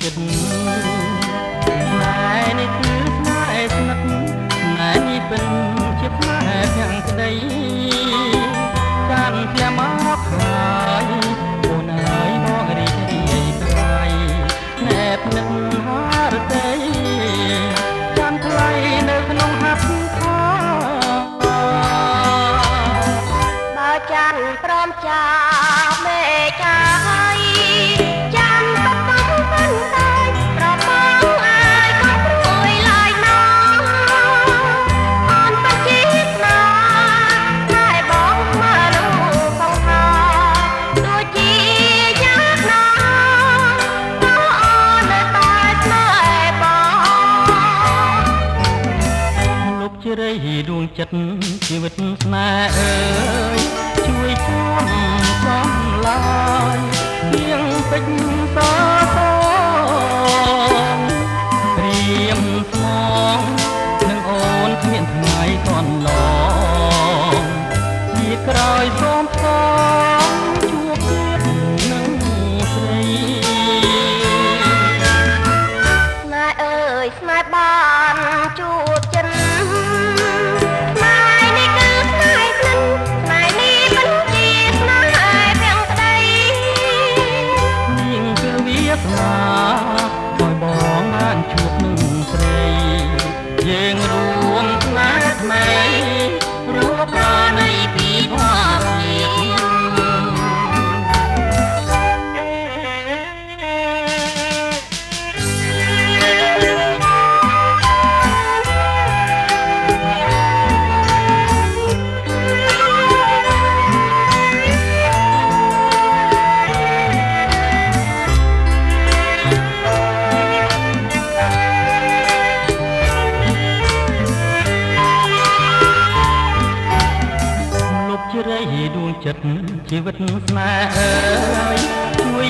ចិត្តណែនេះគឺស្នេហ៍ស្និទ្ធណែនេះเป็นជាផ្នែកទាំងក្តីកាន់ធ្លាមកហើយអូនអើយមករីករាយក្រៃណែបនឹកហារតីចាំថ្លៃនៅក្នុងហាត់ខាបើចាំព្រមចាមេចាយចាំតបមិនតែប្របងអាយក៏ព្រួយឡាយណាអនបជីតណាតែបងមករូបផងថាដូចជាយ៉ាងណាក៏អូននៅតែស្នេហ៍បងលោកជ្រៃដួងចិត្តជីវិតស្នេហ៍អើយជួយជួយសំឡាយទៀងពេជ្រសសព្រៀមស្មងនឹងអូនគ្មានថ្ងៃកន្លងជាក្រោយសូមផងជួបទៀតនឹងស្រីស្នេហ៍អើយស្នេហ៍បានជួបចិត្តឲ្យបងបានជួបនឹងស្រីយើងរួមស្នេហ៍ថ្មីរួបរនៃពីភាជ្រៃដួងចិត្តជីវិតស្នេហ៍អើយជួយ